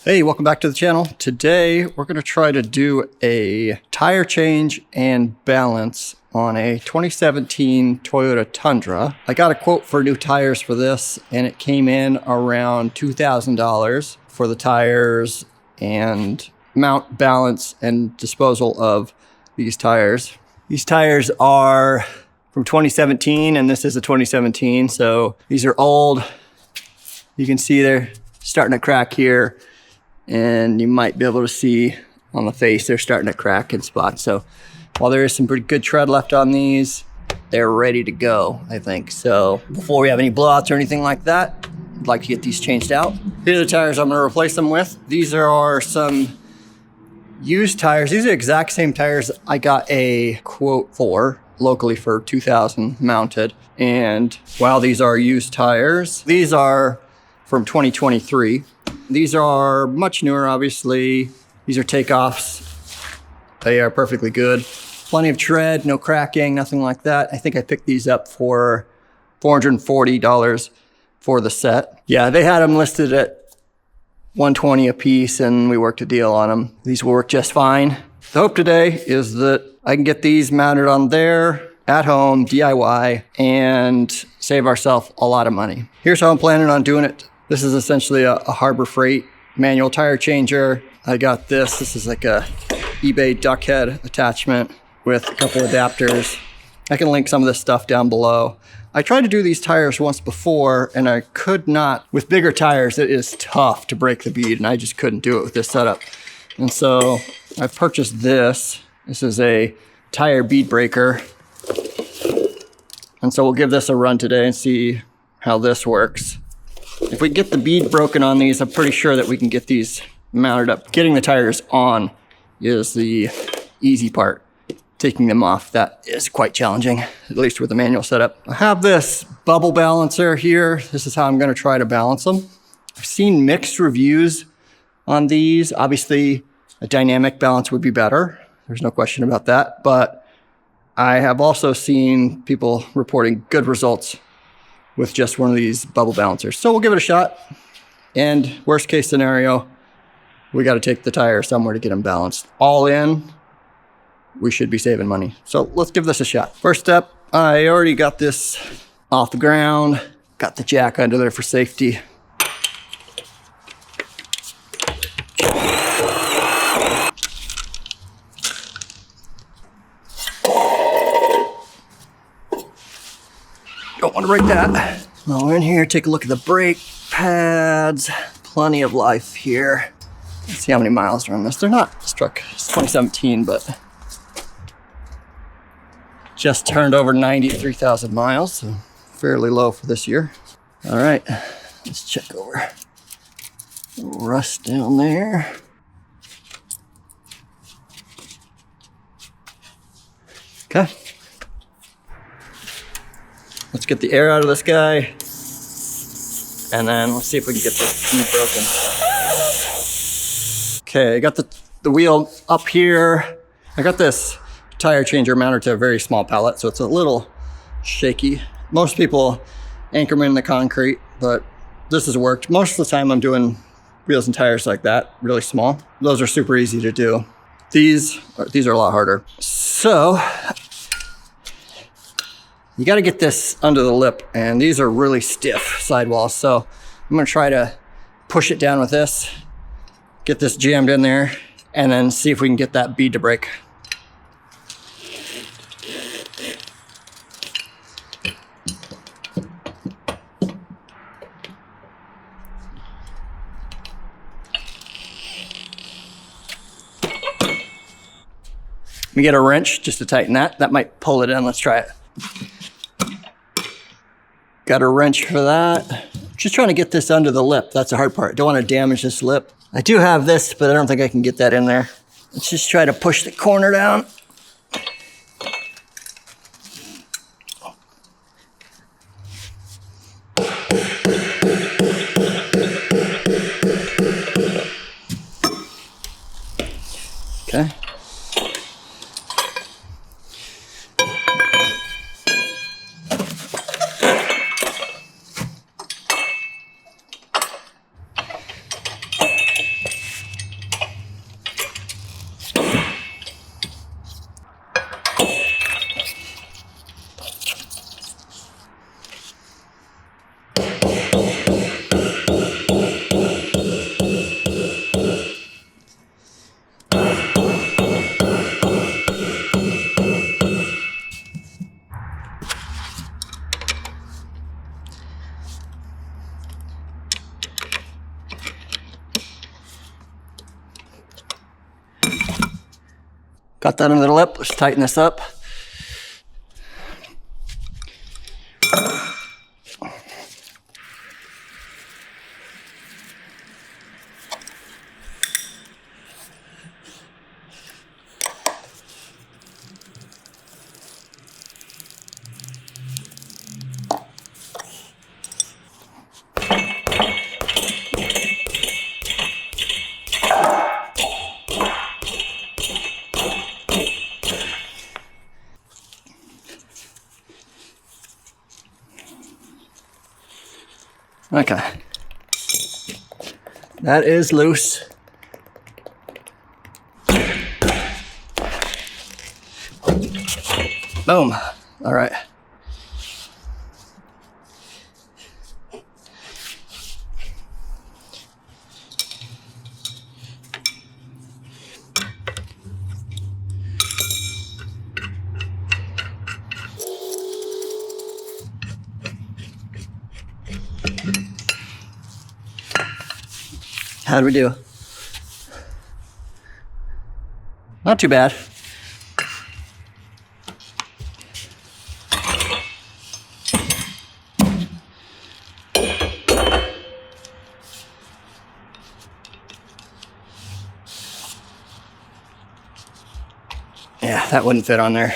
Hey, welcome back to the channel. Today, we're going to try to do a tire change and balance on a 2017 Toyota Tundra. I got a quote for new tires for this, and it came in around $2,000 for the tires and mount, balance, and disposal of these tires. These tires are from 2017, and this is a 2017, so these are old. You can see they're starting to crack here. And you might be able to see on the face, they're starting to crack in spots. So while there is some pretty good tread left on these, they're ready to go, I think. So before we have any blowouts or anything like that, I'd like to get these changed out. Here are the tires I'm gonna replace them with. These are some used tires. These are the exact same tires I got a quote for locally for $2,000 mounted. And while these are used tires, these are from 2023. These are much newer, obviously. These are takeoffs. They are perfectly good. Plenty of tread, no cracking, nothing like that. I think I picked these up for $440 for the set. Yeah, they had them listed at $120 a piece, and we worked a deal on them. These will work just fine. The hope today is that I can get these mounted on there at home, DIY, and save ourselves a lot of money. Here's how I'm planning on doing it. This is essentially a Harbor Freight manual tire changer. I got this. This is like a eBay duck head attachment with a couple adapters. I can link some of this stuff down below. I tried to do these tires once before, and I could not. With bigger tires, it is tough to break the bead, and I just couldn't do it with this setup. And so I purchased this. This is a tire bead breaker. And so we'll give this a run today and see how this works. If we get the bead broken on these, I'm pretty sure that we can get these mounted up. Getting the tires on is the easy part. Taking them off, that is quite challenging, at least with the manual setup. I have this bubble balancer here. This is how I'm gonna try to balance them. I've seen mixed reviews on these. Obviously, a dynamic balance would be better. There's no question about that. But I have also seen people reporting good results with just one of these bubble balancers. So we'll give it a shot. And worst case scenario, we got to take the tire somewhere to get them balanced. All in, we should be saving money. So let's give this a shot. First step, I already got this off the ground. Got the jack under there for safety. Don't want to break that. While we're in here, take a look at the brake pads. Plenty of life here. Let's see how many miles are on this. They're not struck. It's 2017, but just turned over 93,000 miles, so fairly low for this year. All right, let's check over. Rust down there. Okay. Let's get the air out of this guy, and then let's see if we can get this bead broken. Okay, I got the wheel up here. I got this tire changer mounted to a very small pallet, so it's a little shaky. Most people anchor them in the concrete, but this has worked. Most of the time I'm doing wheels and tires like that, really small. Those are super easy to do. These are a lot harder. So, you got to get this under the lip, and these are really stiff sidewalls. So I'm going to try to push it down with this, get this jammed in there, and then see if we can get that bead to break. Let me get a wrench just to tighten that. That might pull it in. Let's try it. Got a wrench for that. Just trying to get this under the lip. That's the hard part. Don't want to damage this lip. I do have this, but I don't think I can get that in there. Let's just try to push the corner down. Okay. Got that under the lip. Let's tighten this up. Okay, that is loose. Boom. All right. How'd we do? Not too bad. Yeah, that wouldn't fit on there.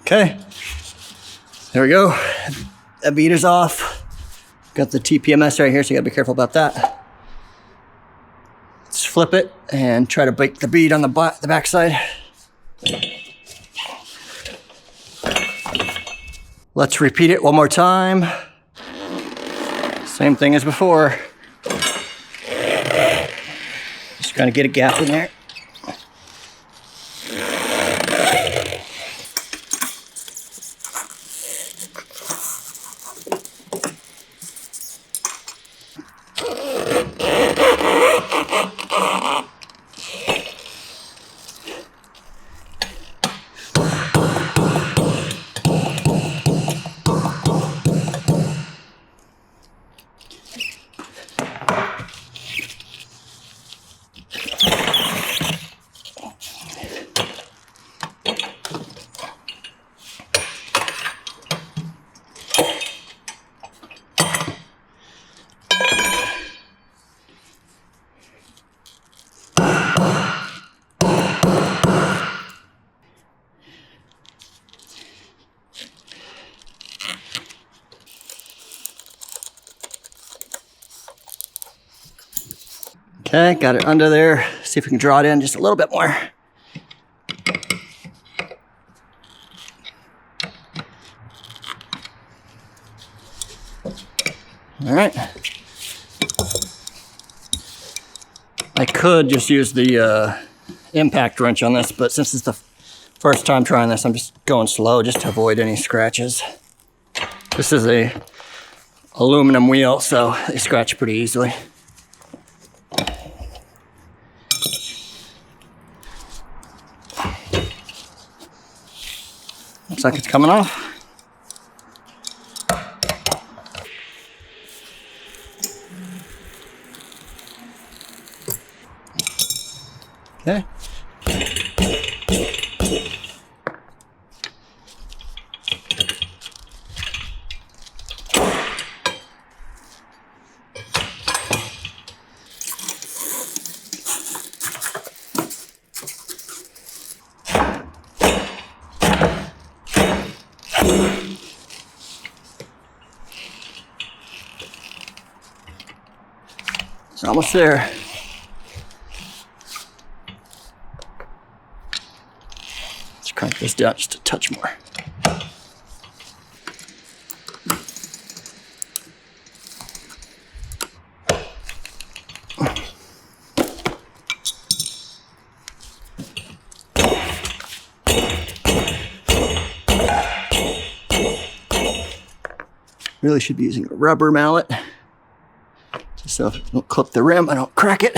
Okay, there we go. That beater's off. Got the TPMS right here, so you gotta be careful about that. Let's flip it and try to break the bead on the back side. Let's repeat it one more time. Same thing as before. Just gonna get a gap in there. Okay, got it under there. See if we can draw it in just a little bit more. All right. I could just use the impact wrench on this, but since it's the first time trying this, I'm just going slow just to avoid any scratches. This is a aluminum wheel, so they scratch pretty easily. Looks like it's coming off. Okay. It's almost there. Let's crank this down just a touch more. Really should be using a rubber mallet, just so if I don't clip the rim, I don't crack it.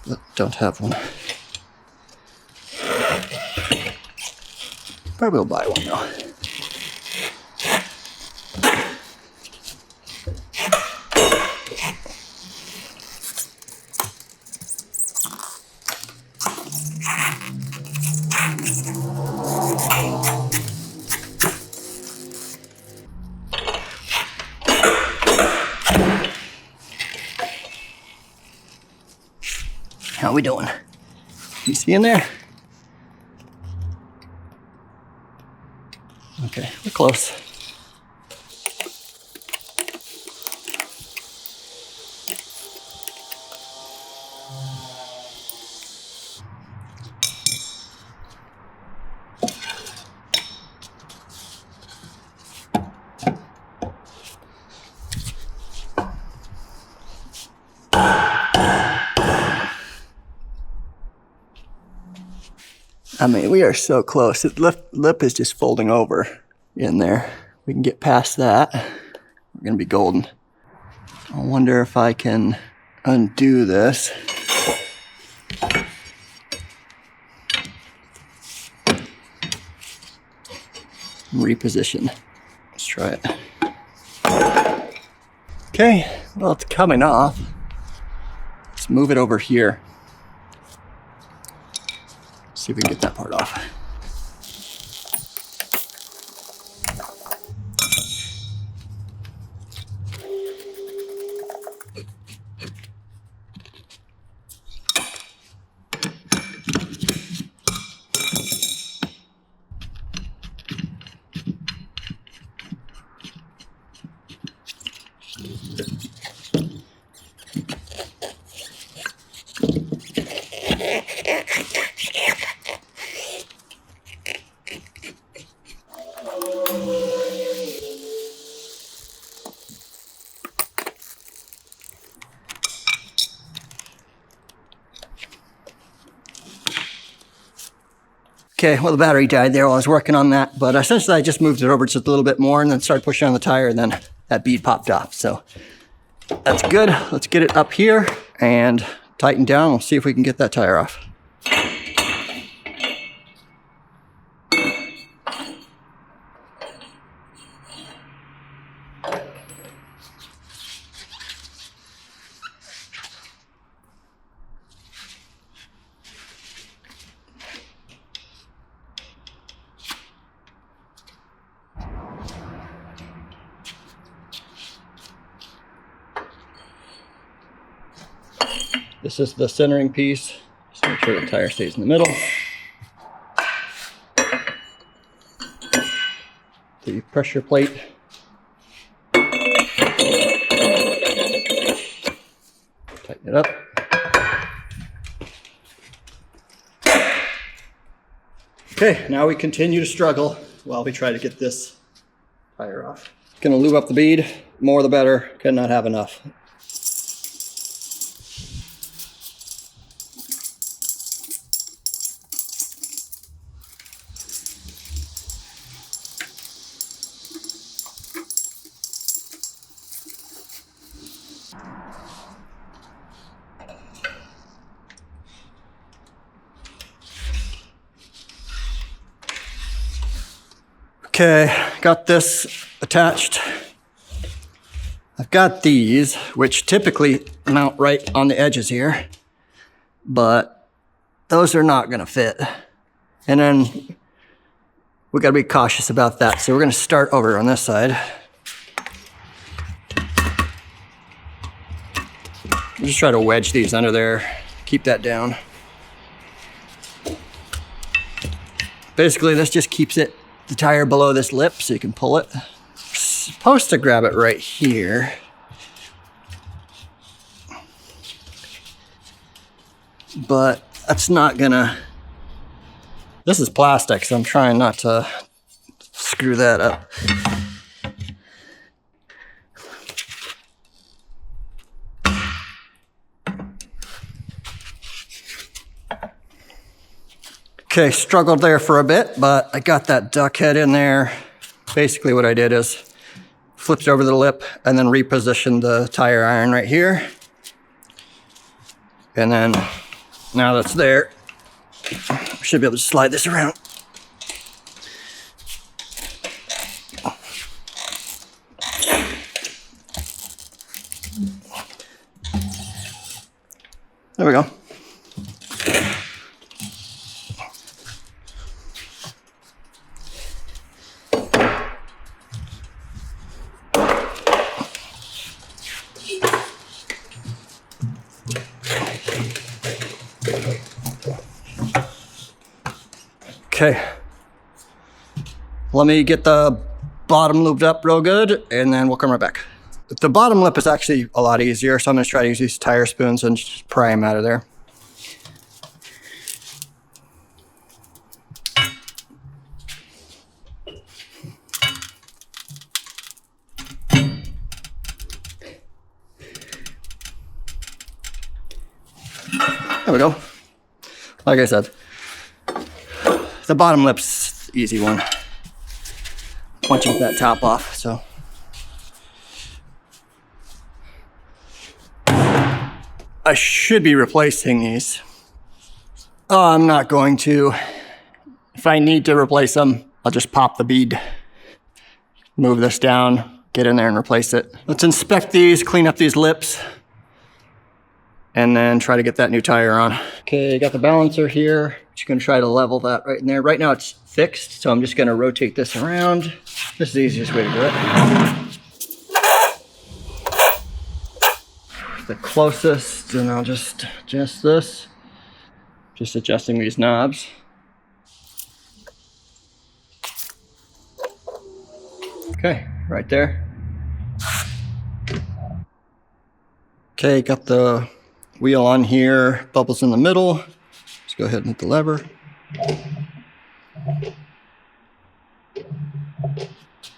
But don't have one. Probably will buy one though. How we doing? You see in there? Okay, we're close. I mean, we are so close. The lip is just folding over in there. We can get past that. We're gonna be golden. I wonder if I can undo this. Reposition. Let's try it. Okay, well, it's coming off. Let's move it over here. See if we can get that part off. Okay, well, the battery died there while I was working on that, but essentially I just moved it over just a little bit more and then started pushing on the tire, and then that bead popped off. So that's good. Let's get it up here and tighten down. We'll see if we can get that tire off. This is the centering piece. Just make sure the tire stays in the middle. The pressure plate. Tighten it up. Okay, now we continue to struggle while we try to get this tire off. Gonna lube up the bead. More the better. Could not have enough. Okay, got this attached. I've got these, which typically mount right on the edges here, but those are not gonna fit. And then we gotta be cautious about that. So we're gonna start over on this side. Just try to wedge these under there, keep that down. Basically, this just keeps the tire below this lip so you can pull it. Supposed to grab it right here. But that's not gonna, this is plastic, so I'm trying not to screw that up. Okay, struggled there for a bit, but I got that duck head in there. Basically what I did is flipped over the lip and then repositioned the tire iron right here. And then now that's there, I should be able to slide this around. There we go. Okay. Let me get the bottom lubed up real good, and then we'll come right back. The bottom lip is actually a lot easier, so I'm gonna try to use these tire spoons and just pry them out of there. There we go. Like I said, the bottom lip's the easy one. Once you get that top off, so. I should be replacing these. Oh, I'm not going to. If I need to replace them, I'll just pop the bead, move this down, get in there and replace it. Let's inspect these, clean up these lips, and then try to get that new tire on. Okay, got the balancer here. Just gonna try to level that right in there. Right now it's fixed, so I'm just gonna rotate this around. This is the easiest way to do it. The closest, and I'll just adjust this. Just adjusting these knobs. Okay, right there. Okay, got the wheel on here, bubbles in the middle. Let's go ahead and hit the lever.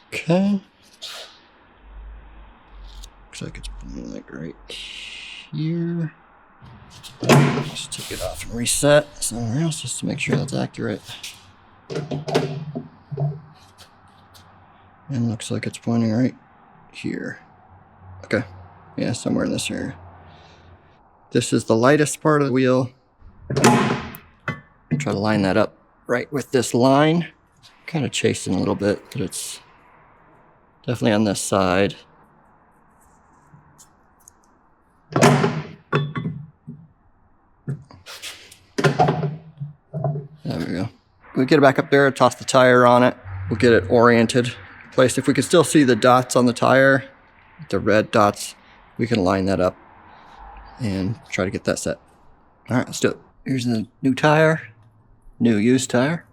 Okay. Looks like it's like right here. Just take it off and reset somewhere else just to make sure that's accurate. And looks like it's pointing right here. Okay, yeah, somewhere in this area. This is the lightest part of the wheel. Try to line that up right with this line. Kind of chasing a little bit, but it's definitely on this side. There we go. We'll get it back up there, toss the tire on it. We'll get it oriented, placed. If we can still see the dots on the tire, the red dots, we can line that up and try to get that set. All right, let's do it. Here's the new tire, new used tire.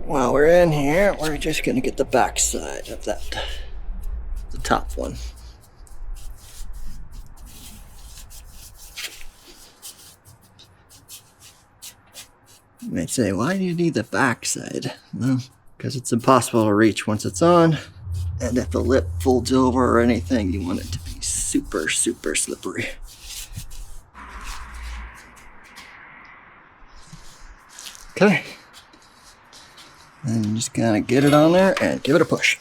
While we're in here, we're just gonna get the back side of that, the top one. You might say, why do you need the back side? Well, because it's impossible to reach once it's on, and if the lip folds over or anything, you want it to be super, super slippery. Okay. And you just gotta get it on there and give it a push.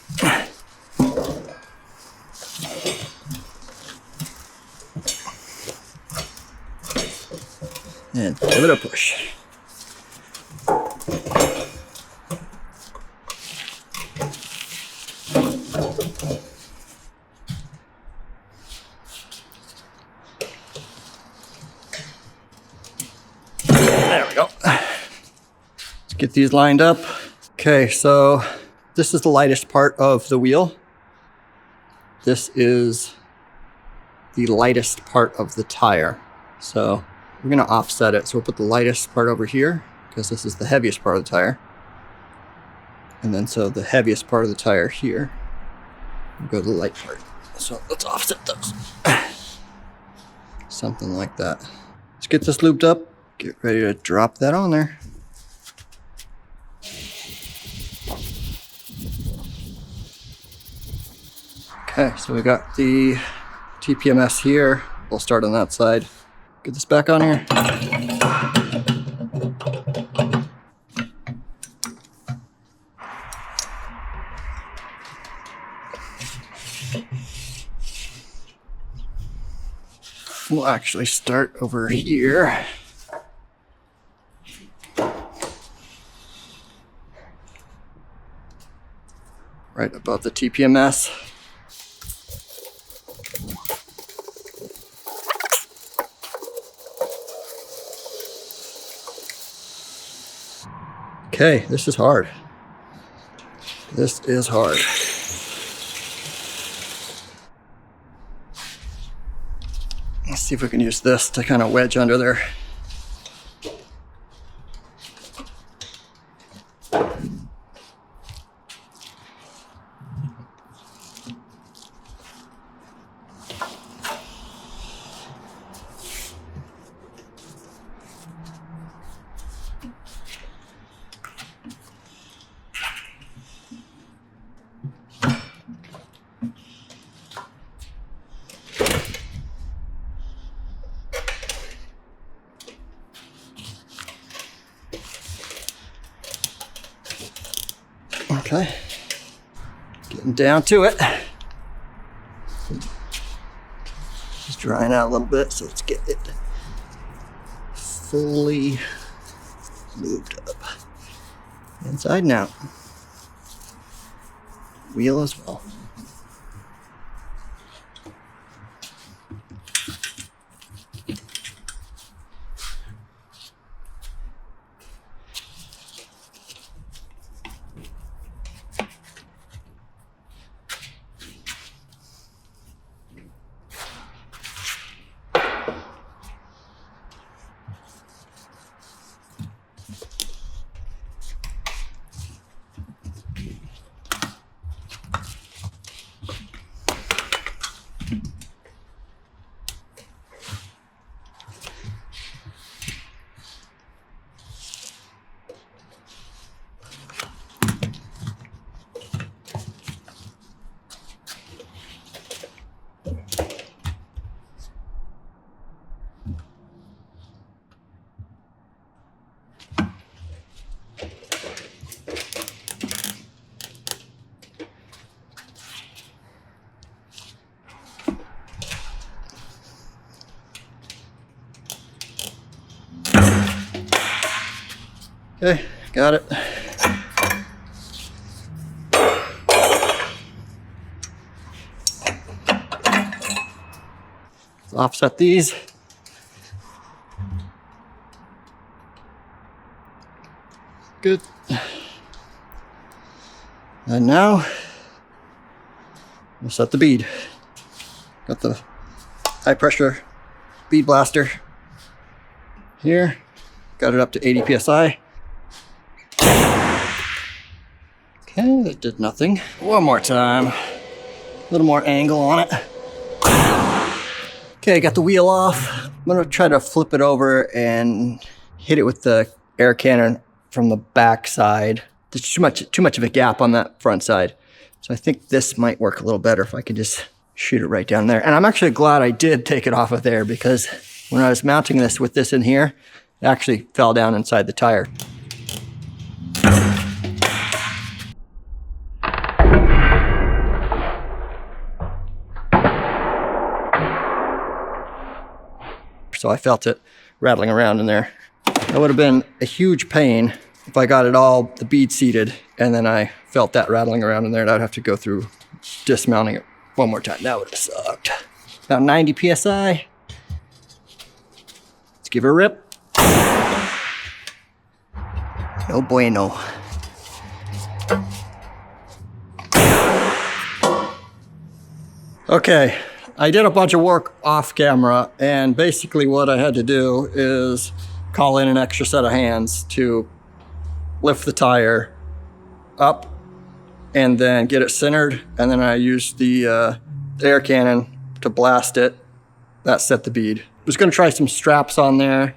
And give it a push. There we go. Let's get these lined up. Okay, so this is the lightest part of the wheel. This is the lightest part of the tire. So we're gonna offset it. So we'll put the lightest part over here because this is the heaviest part of the tire. And then so the heaviest part of the tire here. We'll go to the light part. So let's offset those. Something like that. Let's get this looped up. Get ready to drop that on there. Okay, so we got the TPMS here. We'll start on that side. Get this back on here. We'll actually start over here. Right above the TPMS. Okay, this is hard. This is hard. Let's see if we can use this to kind of wedge under there. Okay, getting down to it. Just drying out a little bit, so let's get it fully lubed up. Inside and out. Wheel as well. Okay, got it. Let's offset these. Good. And now we'll set the bead. Got the high pressure bead blaster here. Got it up to 80 psi. Okay, that did nothing. One more time. A little more angle on it. Okay, got the wheel off. I'm gonna try to flip it over and hit it with the air cannon from the back side. There's too much of a gap on that front side. So I think this might work a little better if I could just shoot it right down there. And I'm actually glad I did take it off of there, because when I was mounting this with this in here, it actually fell down inside the tire. So I felt it rattling around in there. That would have been a huge pain if I got it all, the bead seated, and then I felt that rattling around in there, and I'd have to go through dismounting it one more time. That would have sucked. About 90 psi. Let's give it a rip. No bueno. Okay, I did a bunch of work off camera, and basically what I had to do is call in an extra set of hands to lift the tire up and then get it centered, and then I used the air cannon to blast it. That set the bead. I was gonna try some straps on there,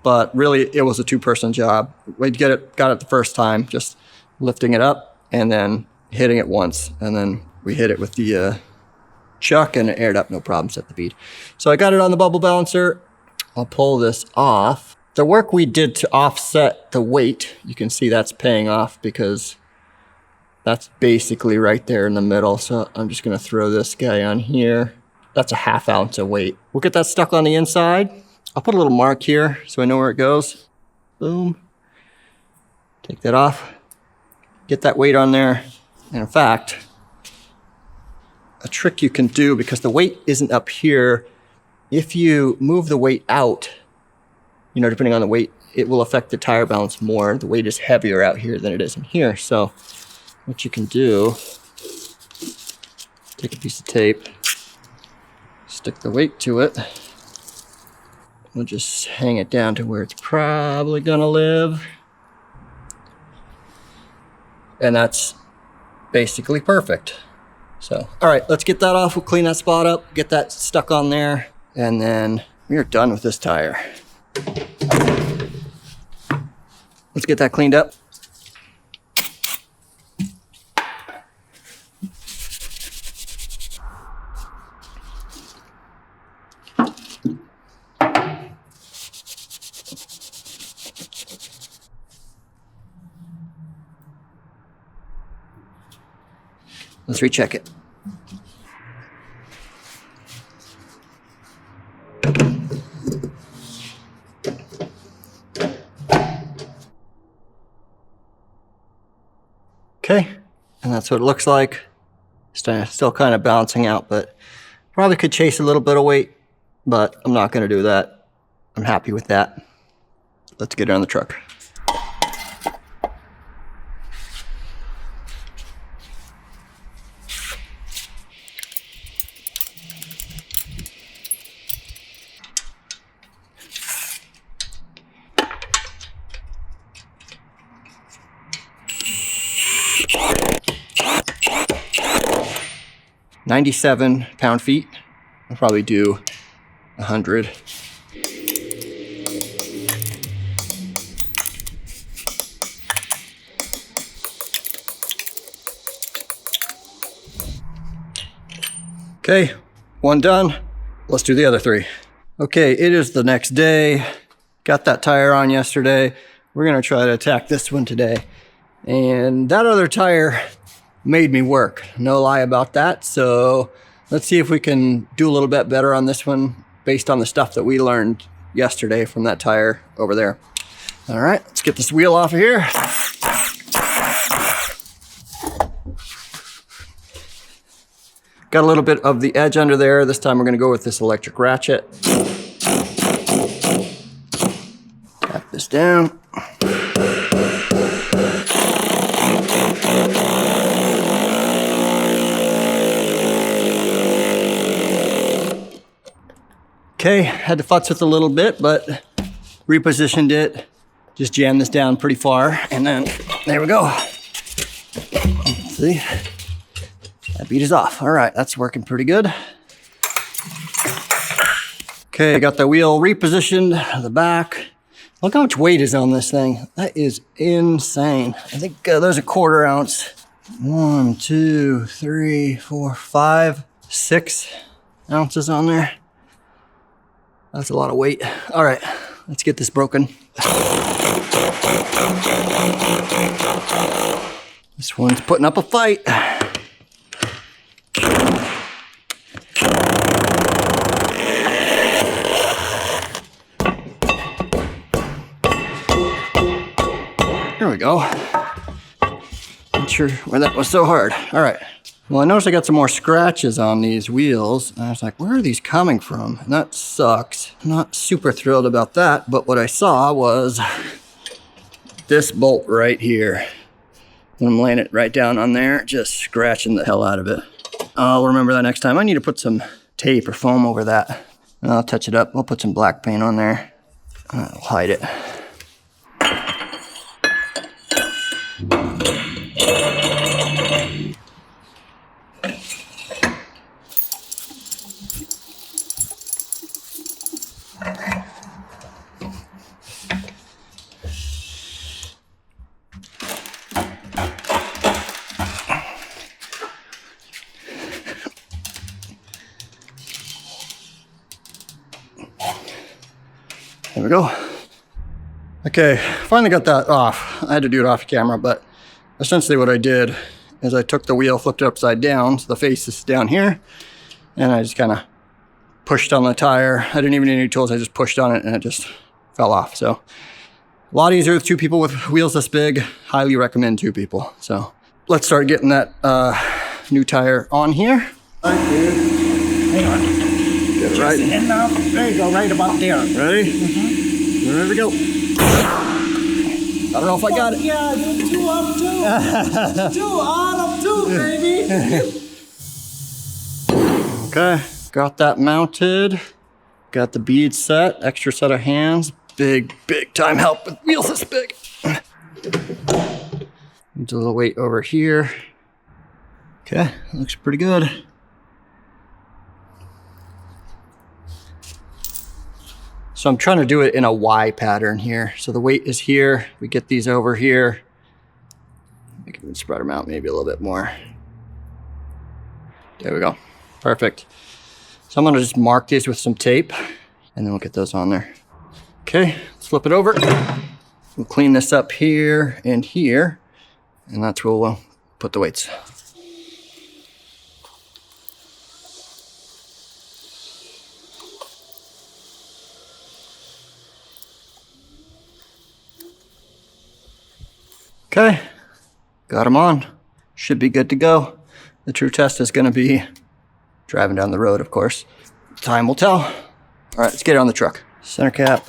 but really it was a two-person job. We got it the first time, just lifting it up and then hitting it once, and then we hit it with the chuck and it aired up, no problem, set the bead. So I got it on the bubble balancer. I'll pull this off. The work we did to offset the weight, you can see that's paying off because that's basically right there in the middle. So I'm just gonna throw this guy on here. That's a ½ ounce of weight. We'll get that stuck on the inside. I'll put a little mark here so I know where it goes. Boom. Take that off. Get that weight on there. And in fact, a trick you can do, because the weight isn't up here, if you move the weight out, you know, depending on the weight, it will affect the tire balance more. The weight is heavier out here than it is in here. So what you can do, take a piece of tape, stick the weight to it, We'll just hang it down to where it's probably gonna live. And that's basically perfect. So, all right, let's get that off. We'll clean that spot up, get that stuck on there, and then we are done with this tire. Let's get that cleaned up. Let's recheck it. Okay, and that's what it looks like. Still kind of balancing out, but probably could chase a little bit of weight, but I'm not gonna do that. I'm happy with that. Let's get it on the truck. $97 pound-feet. I'll probably do 100. Okay, one done. Let's do the other 3. Okay, it is the next day. Got that tire on yesterday. We're gonna try to attack this one today. And that other tire made me work, no lie about that. So let's see if we can do a little bit better on this one based on the stuff that we learned yesterday from that tire over there. All right, let's get this wheel off of here. Got a little bit of the edge under there. This time we're gonna go with this electric ratchet. Tap this down. Okay, had to futz with it a little bit, but repositioned it. Just jammed this down pretty far, and then there we go. See, that beat is off. All right, that's working pretty good. Okay, got the wheel repositioned, the back. Look how much weight is on this thing. That is insane. I think there's a 1/4 ounce. 1, 2, 3, 4, 5, 6 ounces on there. That's a lot of weight. All right, let's get this broken. This one's putting up a fight. There we go. Not sure why that was so hard. All right. Well, I noticed I got some more scratches on these wheels. And I was like, where are these coming from? And that sucks. I'm not super thrilled about that, but what I saw was this bolt right here. When I'm laying it right down on there, just scratching the hell out of it. I'll remember that next time. I need to put some tape or foam over that. And I'll touch it up. I'll put some black paint on there. I'll hide it. There we go. Okay, finally got that off. I had to do it off camera, but essentially what I did is I took the wheel, flipped it upside down, so the face is down here, and I just kind of pushed on the tire. I didn't even need any tools, I just pushed on it and it just fell off. So a lot easier with 2 people with wheels this big. Highly recommend 2 people. So let's start getting that new tire on here. All right, dude. Hang on. Get it right. And now, there you go, right about there. Ready? Mm-hmm. There we go. I don't know if I got it. Yeah, 2 out of 2. 2 out of 2, baby. Okay, got that mounted. Got the bead set, extra set of hands. Big time help with wheels this big. Needs a little weight over here. Okay, looks pretty good. So I'm trying to do it in a Y pattern here. So the weight is here. We get these over here. I can spread them out maybe a little bit more. There we go. Perfect. So I'm gonna just mark these with some tape and then we'll get those on there. Okay, let's flip it over. We'll clean this up here and here, and that's where we'll put the weights. Okay, got them on. Should be good to go. The true test is gonna be driving down the road, of course. Time will tell. All right, let's get it on the truck. Center cap.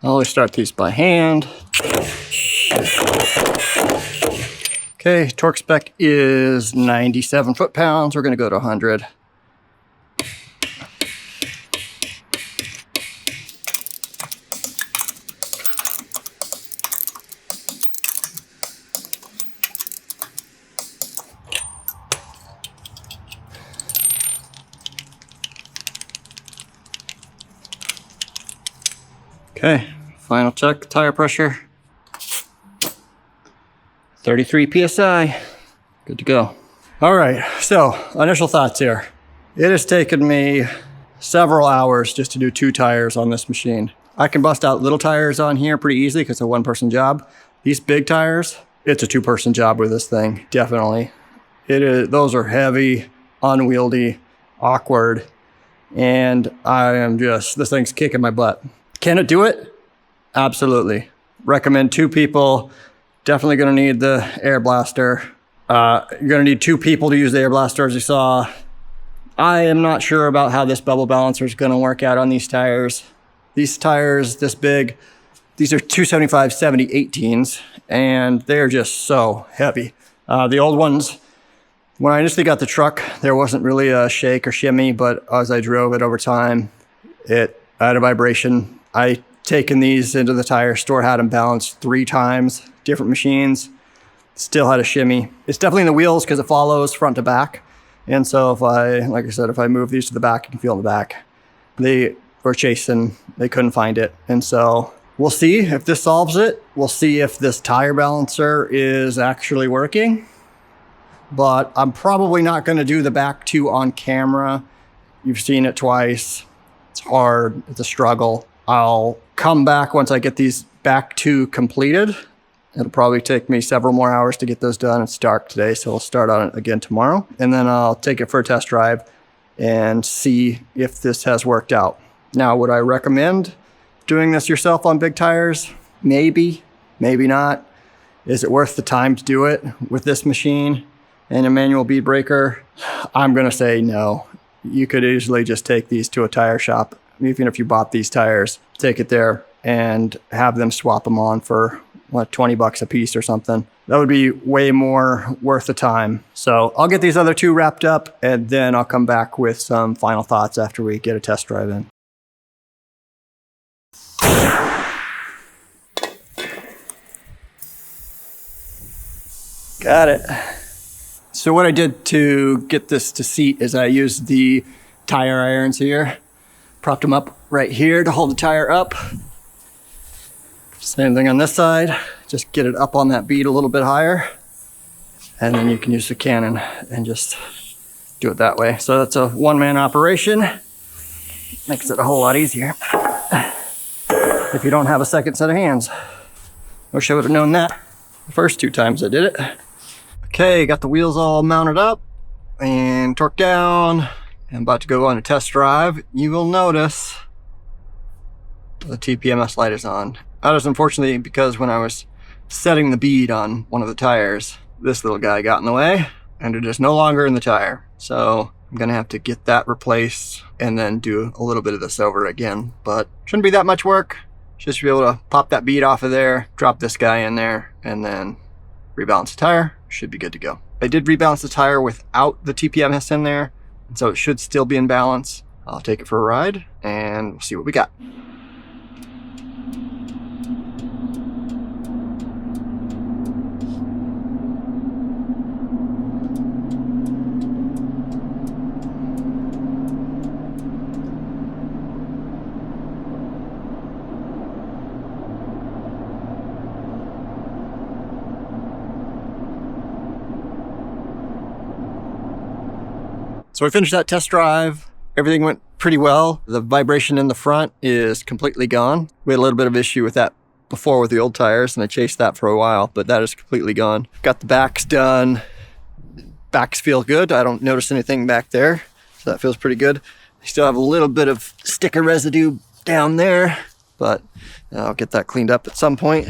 I always start these by hand. Okay, torque spec is 97 foot-pounds. We're gonna go to 100. Okay, final check, tire pressure. 33 PSI, good to go. All right, so initial thoughts here. It has taken me several hours just to do 2 tires on this machine. I can bust out little tires on here pretty easily because it's a 1-person job. These big tires, it's a 2-person job with this thing, definitely. Those are heavy, unwieldy, awkward, and this thing's kicking my butt. Can it do it? Absolutely. Recommend 2 people. Definitely gonna need the air blaster. You're gonna need 2 people to use the air blaster, as you saw. I am not sure about how this bevel balancer is gonna work out on these tires. These tires this big, these are 275/70 18s, and they're just so heavy. The old ones, when I initially got the truck, there wasn't really a shake or shimmy, but as I drove it over time, it had a vibration. I taken these into the tire store, had them balanced 3 times, different machines, still had a shimmy. It's definitely in the wheels because it follows front to back. And so like I said, if I move these to the back, you can feel in the back. They were chasing, they couldn't find it. And so we'll see if this solves it. We'll see if this tire balancer is actually working. But I'm probably not gonna do the back 2 on camera. You've seen it twice. It's hard, it's a struggle. I'll come back once I get these back 2 completed. It'll probably take me several more hours to get those done. It's dark today, so we'll start on it again tomorrow. And then I'll take it for a test drive and see if this has worked out. Now, would I recommend doing this yourself on big tires? Maybe, maybe not. Is it worth the time to do it with this machine and a manual bead breaker? I'm gonna say no. You could easily just take these to a tire shop. Even if you bought these tires, take it there and have them swap them on for what, 20 bucks a piece or something. That would be way more worth the time. So I'll get these other 2 wrapped up and then I'll come back with some final thoughts after we get a test drive in. Got it. So what I did to get this to seat is I used the tire irons here. Propped them up right here to hold the tire up. Same thing on this side. Just get it up on that bead a little bit higher. And then you can use the cannon and just do it that way. So that's a 1-man operation. Makes it a whole lot easier. If you don't have a second set of hands. Wish I would have known that the first 2 times I did it. Okay, got the wheels all mounted up and torqued down. I'm about to go on a test drive. You will notice the TPMS light is on. That is unfortunately because when I was setting the bead on one of the tires, this little guy got in the way and it is no longer in the tire. So I'm gonna have to get that replaced and then do a little bit of this over again, but shouldn't be that much work. Just be able to pop that bead off of there, drop this guy in there, and then rebalance the tire. Should be good to go. I did rebalance the tire without the TPMS in there, and so it should still be in balance. I'll take it for a ride and we'll see what we got. So we finished that test drive. Everything went pretty well. The vibration in the front is completely gone. We had a little bit of issue with that before with the old tires, and I chased that for a while, but that is completely gone. Got the backs done. Backs feel good. I don't notice anything back there, so that feels pretty good. I still have a little bit of sticker residue down there, but I'll get that cleaned up at some point.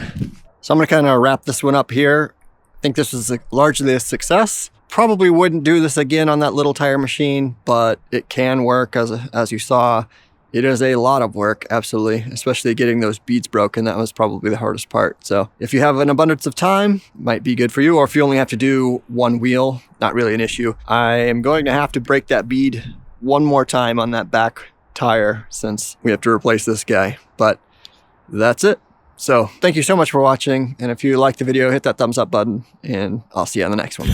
So I'm gonna kind of wrap this one up here. I think this was largely a success. Probably wouldn't do this again on that little tire machine, but it can work as you saw. It is a lot of work, absolutely, especially getting those beads broken. That was probably the hardest part. So if you have an abundance of time, might be good for you. Or if you only have to do one wheel, not really an issue. I am going to have to break that bead one more time on that back tire since we have to replace this guy, but that's it. So thank you so much for watching. And if you liked the video, hit that thumbs up button and I'll see you on the next one.